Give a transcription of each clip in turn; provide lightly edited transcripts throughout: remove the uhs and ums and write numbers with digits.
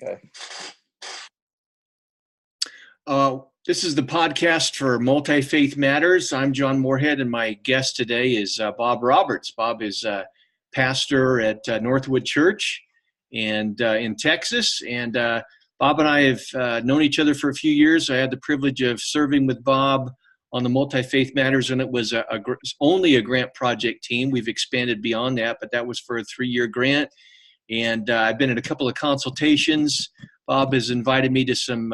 Okay. This is the podcast for Multifaith Matters. I'm John Moorhead, and my guest today is Bob Roberts. Bob is pastor at NorthWood Church and in Texas. And Bob and I have known each other for a few years. I had the privilege of serving with Bob on the Multifaith Matters, and it was only a grant project team. We've expanded beyond that, but that was for a 3-year grant. And I've been at a couple of consultations. Bob has invited me to some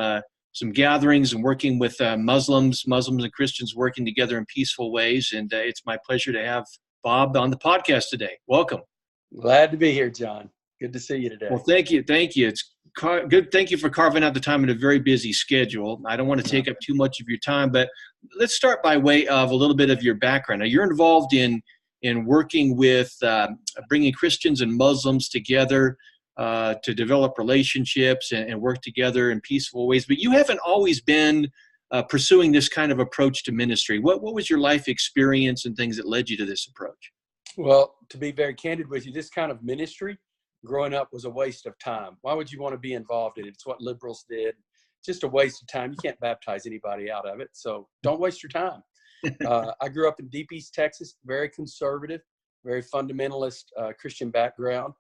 gatherings and working with Muslims and Christians working together in peaceful ways. And it's my pleasure to have Bob on the podcast today. Welcome. Glad to be here, John. Good to see you today. Well, thank you. It's good. Thank you for carving out the time in a very busy schedule. I don't want to take up too much of your time, but let's start by way of a little bit of your background. Now, you're involved in working with bringing Christians and Muslims together to develop relationships and work together in peaceful ways. But you haven't always been pursuing this kind of approach to ministry. What was your life experience and things that led you to this approach? Well, to be very candid with you, this kind of ministry growing up was a waste of time. Why would you want to be involved in it? It's what liberals did. Just a waste of time. You can't baptize anybody out of it. So don't waste your time. I grew up in Deep East Texas, very conservative, very fundamentalist Christian background.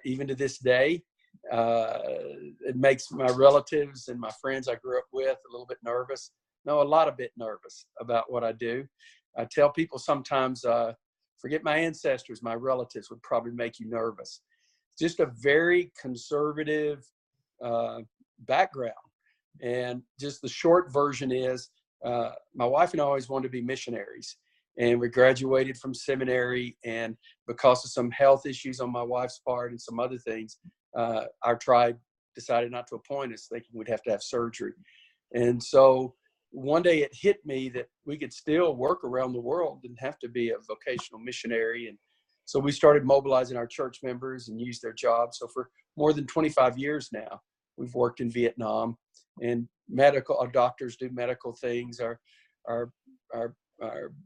Even to this day, it makes my relatives and my friends I grew up with a little bit nervous. No, a lot of bit nervous about what I do. I tell people sometimes, forget my ancestors, my relatives would probably make you nervous. Just a very conservative background. And just the short version is, my wife and I always wanted to be missionaries. And we graduated from seminary, and because of some health issues on my wife's part and some other things, our tribe decided not to appoint us, thinking we'd have to have surgery. And so one day it hit me that we could still work around the world, didn't have to be a vocational missionary. And so we started mobilizing our church members and used their jobs. So for more than 25 years now, we've worked in Vietnam, and our doctors do medical things. Our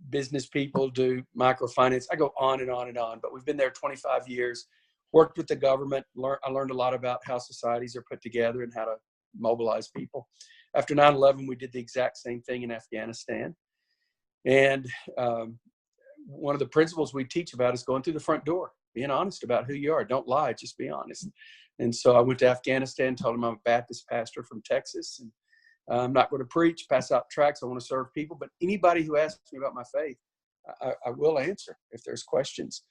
business people do microfinance. I go on and on and on, but we've been there 25 years, worked with the government. I learned a lot about how societies are put together and how to mobilize people. After 9/11, we did the exact same thing in Afghanistan. And one of the principles we teach about is going through the front door, being honest about who you are. Don't lie, just be honest. And so I went to Afghanistan, told them I'm a Baptist pastor from Texas, and I'm not going to preach, pass out tracts. I want to serve people. But anybody who asks me about my faith, I will answer if there's questions.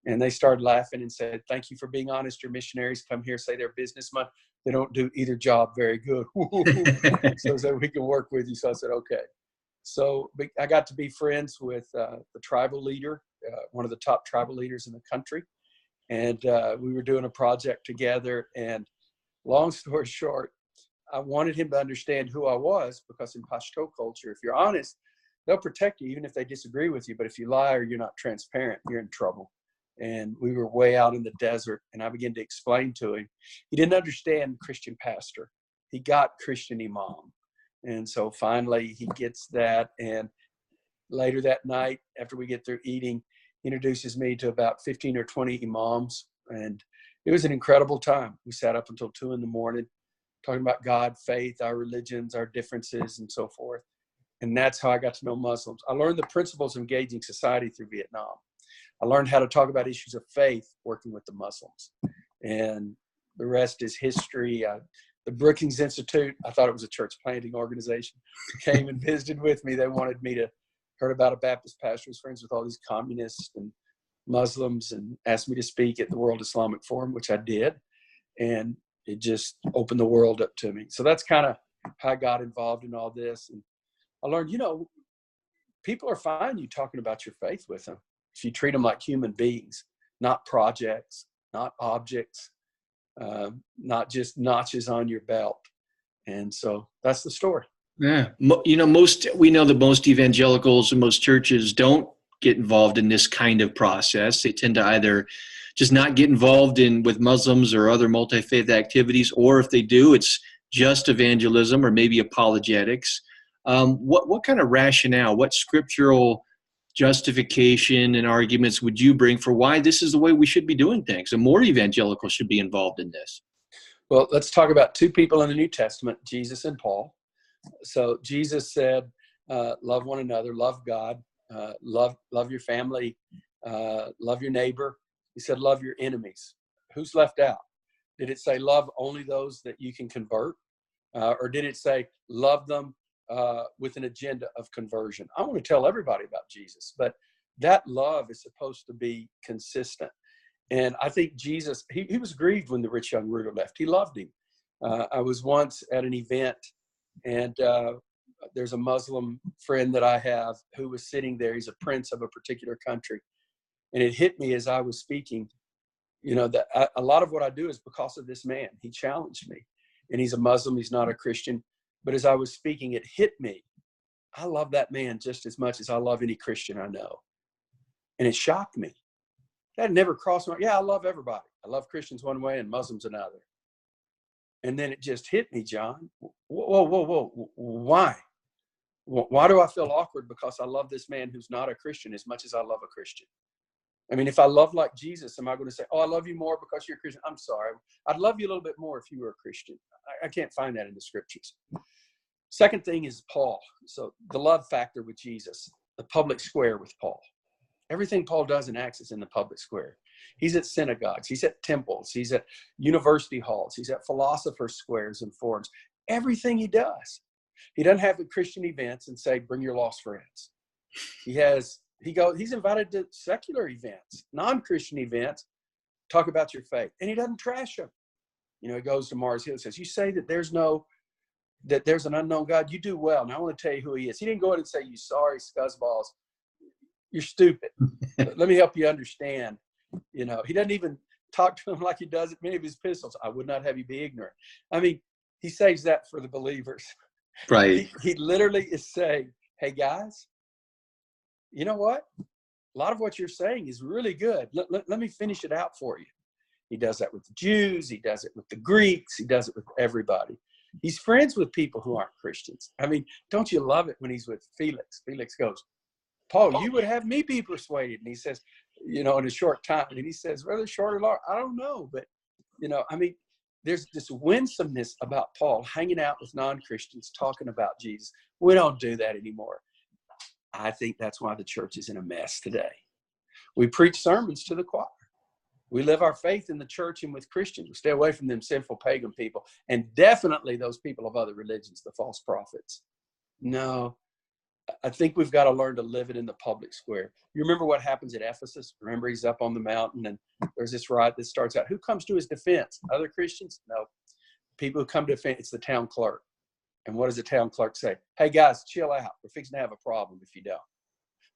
And they started laughing and said, thank you for being honest. Your missionaries come here, say they're businessmen. They don't do either job very good. So we can work with you. So I said, okay. So I got to be friends with the tribal leader, one of the top tribal leaders in the country. And we were doing a project together. And long story short, I wanted him to understand who I was, because in Pashto culture, if you're honest, they'll protect you even if they disagree with you. But if you lie or you're not transparent, you're in trouble. And we were way out in the desert, and I began to explain to him. He didn't understand Christian pastor. He got Christian imam. And so finally he gets that. And later that night, after we get through eating, he introduces me to about 15 or 20 imams. And it was an incredible time. We sat up until 2 a.m. talking about God, faith, our religions, our differences, and so forth. And that's how I got to know Muslims. I learned the principles of engaging society through Vietnam. I learned how to talk about issues of faith working with the Muslims. And the rest is history. The Brookings Institute, I thought it was a church planting organization, came and visited with me. They wanted me to heard about a Baptist pastor who's friends with all these communists and Muslims, and asked me to speak at the World Islamic Forum, which I did. And it just opened the world up to me. So that's kind of how I got involved in all this. And I learned, people are fine you talking about your faith with them if you treat them like human beings, not projects, not objects, not just notches on your belt. And so that's the story. Yeah. We know that most evangelicals and most churches don't get involved in this kind of process. They tend to either just not get involved with Muslims or other multi-faith activities, or if they do, it's just evangelism or maybe apologetics. What kind of rationale, what scriptural justification and arguments would you bring for why this is the way we should be doing things, and more evangelicals should be involved in this? Well, let's talk about two people in the New Testament, Jesus and Paul. So Jesus said, love one another, love God, love your family, love your neighbor. He said, love your enemies. Who's left out? Did it say love only those that you can convert? Or did it say love them with an agenda of conversion? I want to tell everybody about Jesus, but that love is supposed to be consistent. And I think Jesus, he was grieved when the rich young ruler left. He loved him. I was once at an event, and there's a Muslim friend that I have who was sitting there. He's a prince of a particular country. And it hit me as I was speaking, that a lot of what I do is because of this man. He challenged me. And he's a Muslim. He's not a Christian. But as I was speaking, it hit me. I love that man just as much as I love any Christian I know. And it shocked me. That never crossed my mind. Yeah, I love everybody. I love Christians one way and Muslims another. And then it just hit me, John. Whoa. Why? Why do I feel awkward because I love this man who's not a Christian as much as I love a Christian? I mean, if I love like Jesus, am I going to say, oh, I love you more because you're a Christian? I'm sorry. I'd love you a little bit more if you were a Christian. I can't find that in the scriptures. Second thing is Paul. So the love factor with Jesus, the public square with Paul. Everything Paul does in Acts is in the public square. He's at synagogues. He's at temples. He's at university halls. He's at philosophers' squares and forums. Everything he does. He doesn't have the Christian events and say, bring your lost friends. He's invited to secular events, non-Christian events, talk about your faith. And he doesn't trash them. He goes to Mars Hill and says, you say that there's an unknown God. You do well. And I want to tell you who he is. He didn't go in and say, you sorry scuzzballs. You're stupid. Let me help you understand. He doesn't even talk to them like he does at many of his epistles. I would not have you be ignorant. I mean, he saves that for the believers. Right. He literally is saying, hey, guys, you know what? A lot of what you're saying is really good. Let me finish it out for you. He does that with the Jews. He does it with the Greeks. He does it with everybody. He's friends with people who aren't Christians. I mean, don't you love it when he's with Felix? Felix goes, Paul, you would have me be persuaded. And he says, in a short time. And he says, whether short or long, I don't know. But, there's this winsomeness about Paul hanging out with non-Christians, talking about Jesus. We don't do that anymore. I think that's why the church is in a mess today. We preach sermons to the choir. We live our faith in the church and with Christians. We stay away from them sinful pagan people, and definitely those people of other religions, the false prophets. No, I think we've got to learn to live it in the public square. You remember what happens at Ephesus? Remember, he's up on the mountain, and there's this riot that starts out. Who comes to his defense? Other Christians? No. People who come to defense, it's the town clerk. And what does the town clerk say? Hey, guys, chill out. We're fixing to have a problem if you don't.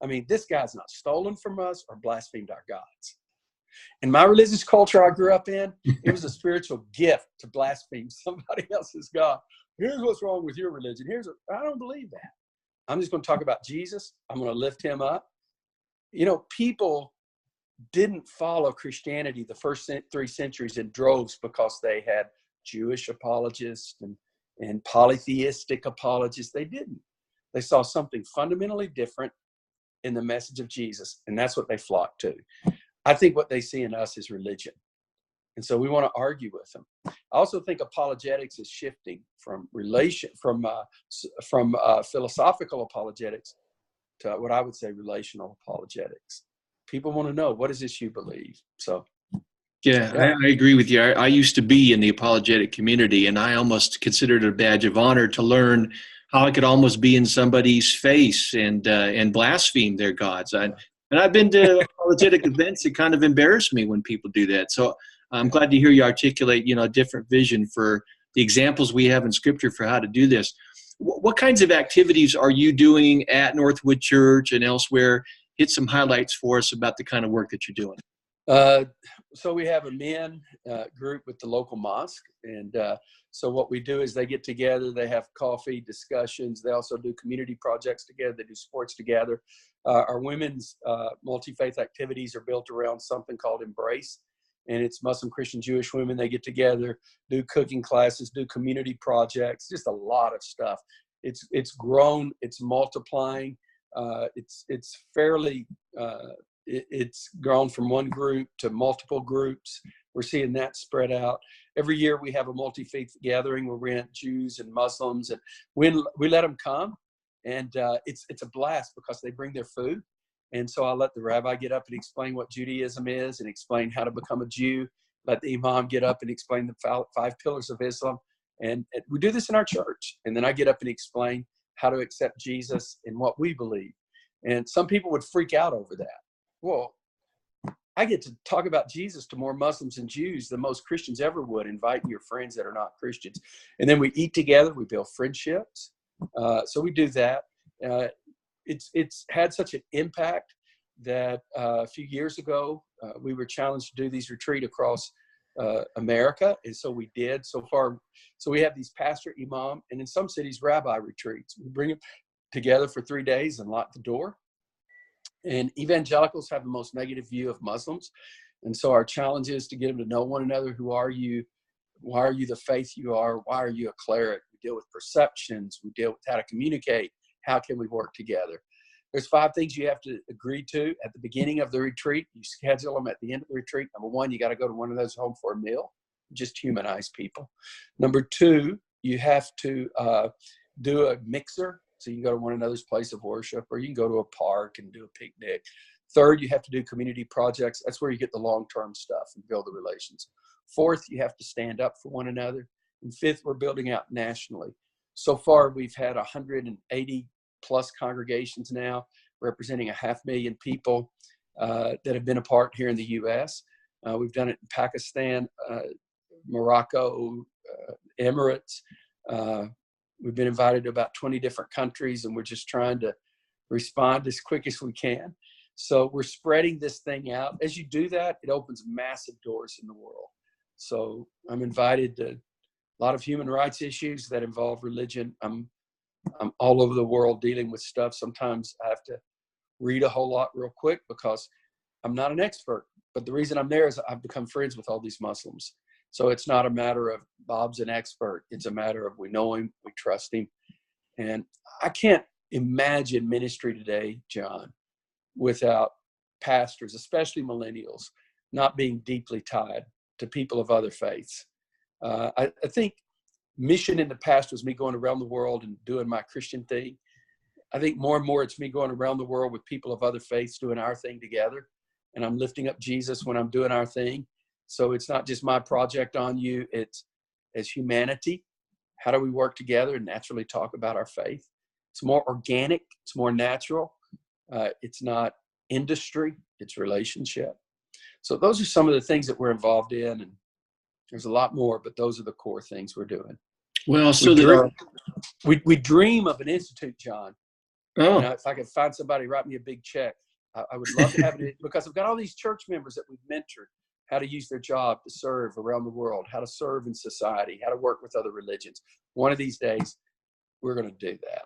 I mean, this guy's not stolen from us or blasphemed our gods. In my religious culture I grew up in, it was a spiritual gift to blaspheme somebody else's God. Here's what's wrong with your religion. I don't believe that. I'm just going to talk about Jesus. I'm going to lift him up. People didn't follow Christianity the first 3 centuries in droves because they had Jewish apologists and polytheistic apologists. They didn't. They saw something fundamentally different in the message of Jesus, and that's what they flocked to. I think what they see in us is religion. And so we want to argue with them. I also think apologetics is shifting from philosophical apologetics to what I would say relational apologetics. People want to know, what is this you believe? So, yeah. I agree with you. I used to be in the apologetic community, and I almost considered it a badge of honor to learn how I could almost be in somebody's face and blaspheme their gods. And I've been to apologetic events that kind of embarrass me when people do that. So I'm glad to hear you articulate, a different vision for the examples we have in Scripture for how to do this. What kinds of activities are you doing at NorthWood Church and elsewhere? Hit some highlights for us about the kind of work that you're doing. So we have a men group with the local mosque. And so what we do is they get together, they have coffee, discussions. They also do community projects together. They do sports together. Our women's multi-faith activities are built around something called Embrace. And it's Muslim, Christian, Jewish women. They get together, do cooking classes, do community projects, just a lot of stuff. It's grown, it's multiplying. It's grown from one group to multiple groups. we're seeing that spread out. Every year we have a multi-faith gathering where we have Jews and Muslims, and we let them come, and it's a blast because they bring their food. And so I let the rabbi get up and explain what Judaism is and explain how to become a Jew. Let the imam get up and explain the 5 pillars of Islam. And we do this in our church. And then I get up and explain how to accept Jesus and what we believe. And some people would freak out over that. Well, I get to talk about Jesus to more Muslims and Jews than most Christians ever would, inviting your friends that are not Christians. And then we eat together, we build friendships. So we do that. It's had such an impact that a few years ago, we were challenged to do these retreats across America. And so we did so far. So we have these pastor, imam, and in some cities, rabbi retreats. We bring them together for 3 days and lock the door. And evangelicals have the most negative view of Muslims. And so our challenge is to get them to know one another. Who are you? Why are you the faith you are? Why are you a cleric? We deal with perceptions. We deal with how to communicate. How can we work together? There's 5 things you have to agree to at the beginning of the retreat. You schedule them at the end of the retreat. Number 1, you got to go to one of those home for a meal. Just humanize people. Number 2, you have to do a mixer. So you can go to one another's place of worship, or you can go to a park and do a picnic. 3rd, you have to do community projects. That's where you get the long-term stuff and build the relations. 4th, you have to stand up for one another. And 5th, we're building out nationally. So far, we've had 180 plus congregations now, representing 500,000 people that have been a part here in the U.S. We've done it in Pakistan, Morocco, Emirates. We've been invited to about 20 different countries, and we're just trying to respond as quick as we can. So we're spreading this thing out. As you do that, it opens massive doors in the world. So I'm invited to a lot of human rights issues that involve religion. I'm all over the world dealing with stuff. Sometimes I have to read a whole lot real quick because I'm not an expert. But the reason I'm there is I've become friends with all these Muslims. So it's not a matter of Bob's an expert. It's a matter of we know him, we trust him. And I can't imagine ministry today, John, without pastors, especially millennials, not being deeply tied to people of other faiths. I think mission in the past was me going around the world and doing my Christian thing. I think more and more it's me going around the world with people of other faiths doing our thing together. And I'm lifting up Jesus when I'm doing our thing. So it's not just my project on you. It's as humanity. How do we work together and naturally talk about our faith? It's more organic. It's more natural. It's not industry. It's relationship. So those are some of the things that we're involved in. And there's a lot more, but those are the core things we're doing. Well, so we dream of an institute, John. Oh. You know, if I could find somebody write me a big check, I would love to have it because I've got all these church members that we've mentored, how to use their job to serve around the world, how to serve in society, how to work with other religions. One of these days, we're going to do that.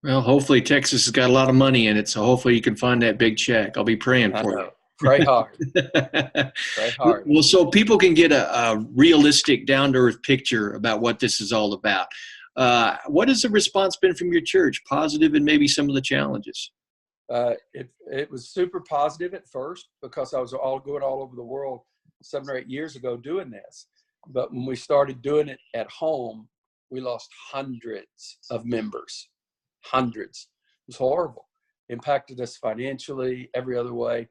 Well, hopefully Texas has got a lot of money in it, so hopefully you can find that big check. I'll be praying for you. Pray hard. Pray hard. Well, so people can get a realistic, down-to-earth picture about what this is all about. What has the response been from your church, positive and maybe some of the challenges? It was super positive at first because I was going all over the world 7 or 8 years ago doing this. But when we started doing it at home, we lost hundreds of members. Hundreds. It was horrible. Impacted us financially, every other way.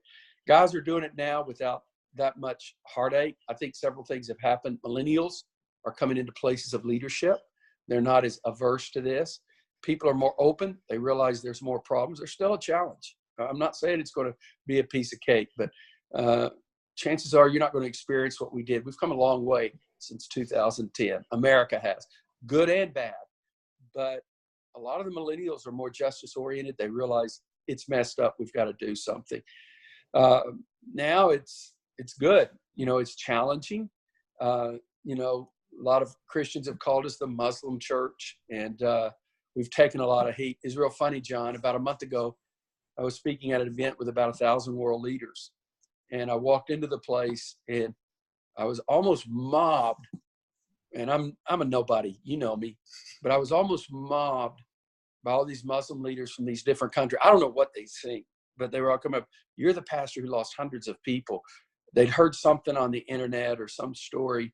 Guys are doing it now without that much heartache. I think several things have happened. Millennials are coming into places of leadership. They're not as averse to this. People are more open. They realize there's more problems. There's still a challenge. I'm not saying it's going to be a piece of cake, but chances are you're not going to experience what we did. We've come a long way since 2010. America has, good and bad. But a lot of the millennials are more justice oriented. They realize it's messed up. We've got to do something. Now it's good. You know, it's challenging. You know, a lot of Christians have called us the Muslim church, and we've taken a lot of heat. It's real funny, John. About a month ago, I was speaking at an event with about 1,000 world leaders, and I walked into the place, and I was almost mobbed. And I'm a nobody, you know me, but I was almost mobbed by all these Muslim leaders from these different countries. I don't know what they think, but they were all coming up. You're the pastor who lost hundreds of people. they'd heard something on the internet or some story.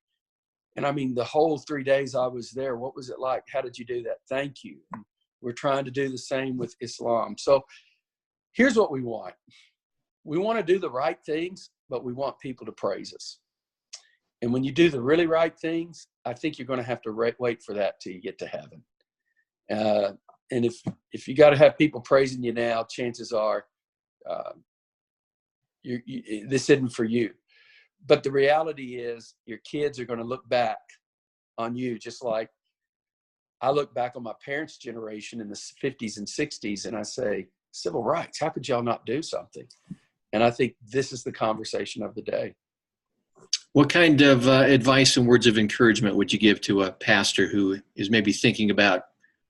And I mean, the whole 3 days I was there, what was it like? How did you do that? Thank you. And we're trying to do the same with Islam. So here's what we want. We want to do the right things, but we want people to praise us. And when you do the really right things, I think you're going to have to wait for that till you get to heaven. And if you got to have people praising you now, chances are this isn't for you. But the reality is your kids are going to look back on you just like I look back on my parents' generation in the 50s and 60s, and I say, civil rights, how could y'all not do something? And I think this is the conversation of the day. What kind of advice and words of encouragement would you give to a pastor who is maybe thinking about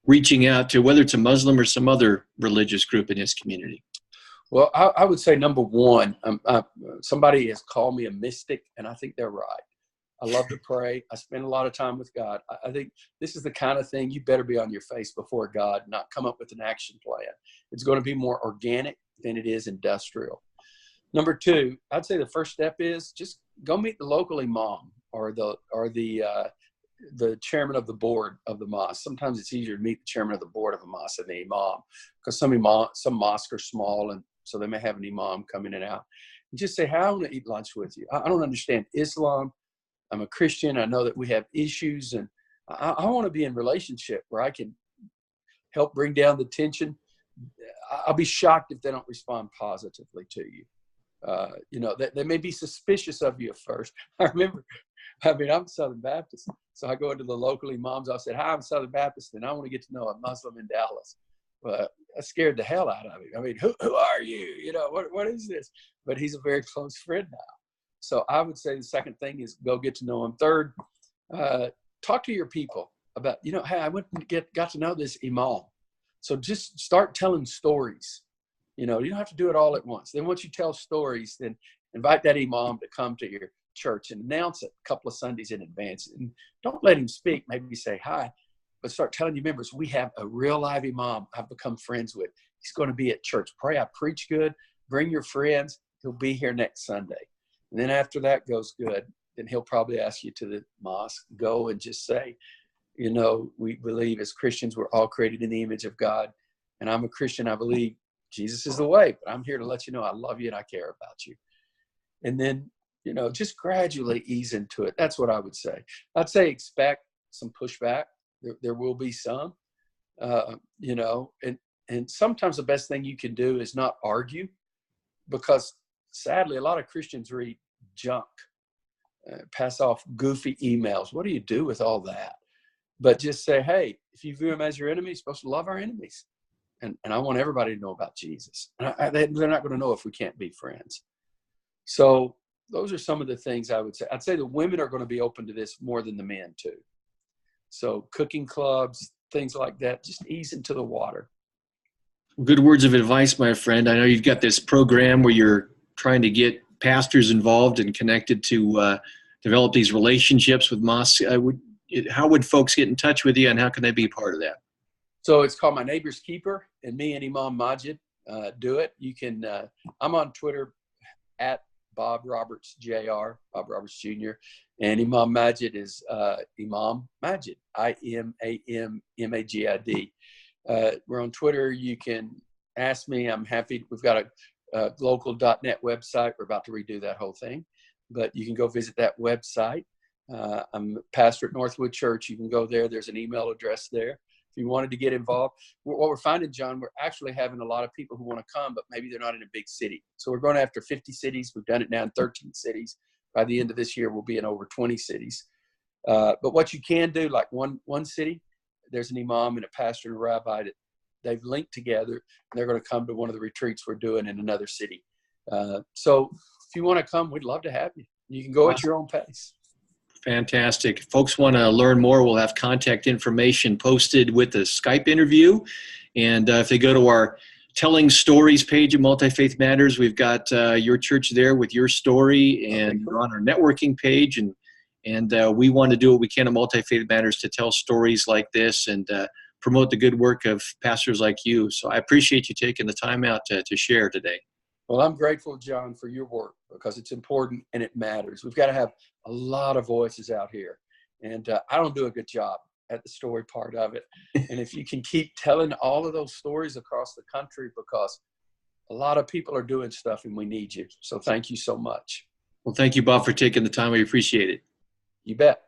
reaching out to, whether it's a Muslim or some other religious group in his community? Well, I would say number one, somebody has called me a mystic, and I think they're right. I love to pray. I spend a lot of time with God. I think this is the kind of thing you better be on your face before God, not come up with an action plan. It's going to be more organic than it is industrial. Number two, I'd say the first step is just go meet the local imam or the chairman of the board of the mosque. Sometimes it's easier to meet the chairman of the board of a mosque than the imam, because some mosques are small, and so they may have an imam come in and out. And just say, "Hey, I want to eat lunch with you. I don't understand Islam. I'm a Christian. I know that we have issues, and I want to be in relationship where I can help bring down the tension." I'll be shocked if they don't respond positively to you. They may be suspicious of you at first. I'm Southern Baptist, so I go into the local imams. I said, "Hi, I'm Southern Baptist, and I want to get to know a Muslim in Dallas." Well, I scared the hell out of him. I mean, who are you? What is this? But he's a very close friend now. So I would say the second thing is go get to know him. Third, talk to your people about, hey, I went and got to know this imam. So just start telling stories. You don't have to do it all at once. Then once you tell stories, then invite that imam to come to your church and announce it a couple of Sundays in advance. And don't let him speak. Maybe say hi, but start telling your members, we have a real live imam I've become friends with. He's going to be at church. Pray I preach good. Bring your friends. He'll be here next Sunday. And then after that goes good, then he'll probably ask you to the mosque. Go and just say, we believe as Christians, we're all created in the image of God. And I'm a Christian. I believe Jesus is the way, but I'm here to let you know I love you and I care about you. And then, just gradually ease into it. That's what I would say. I'd say expect some pushback. There will be some, and sometimes the best thing you can do is not argue, because sadly, a lot of Christians read junk, pass off goofy emails. What do you do with all that? But just say, hey, if you view them as your enemy, you're supposed to love our enemies. And I want everybody to know about Jesus. And they're not going to know if we can't be friends. So those are some of the things I would say. I'd say the women are going to be open to this more than the men too. So cooking clubs, things like that, just ease into the water. Good words of advice, my friend. I know you've got this program where you're trying to get pastors involved and connected to develop these relationships with mosques. How would folks get in touch with you, and how can they be part of that? So it's called My Neighbor's Keeper, and me and Imam Majid do it. You can, I'm on Twitter at Bob Roberts Jr., Bob Roberts Jr., and Imam Majid is Imam Majid, IMAMMAGID. We're on Twitter. You can ask me. I'm happy. We've got a local.net website. We're about to redo that whole thing, but you can go visit that website. I'm a pastor at NorthWood Church. You can go there. There's an email address there. If you wanted to get involved, what we're finding, John, we're actually having a lot of people who want to come, but maybe they're not in a big city. So we're going after 50 cities. We've done it now in 13 cities. By the end of this year, we'll be in over 20 cities. But what you can do, like one city, there's an imam and a pastor and a rabbi that they've linked together, and they're going to come to one of the retreats we're doing in another city. So if you want to come, we'd love to have you. You can go at your own pace. Fantastic. If folks want to learn more, we'll have contact information posted with the Skype interview. And if they go to our Telling Stories page at Multifaith Matters, we've got your church there with your story, and you're on our networking page. And we want to do what we can at Multifaith Matters to tell stories like this and promote the good work of pastors like you. So I appreciate you taking the time out to share today. Well, I'm grateful, John, for your work because it's important and it matters. We've got to have a lot of voices out here. And I don't do a good job at the story part of it. And if you can keep telling all of those stories across the country, because a lot of people are doing stuff and we need you. So thank you so much. Well, thank you, Bob, for taking the time. We appreciate it. You bet.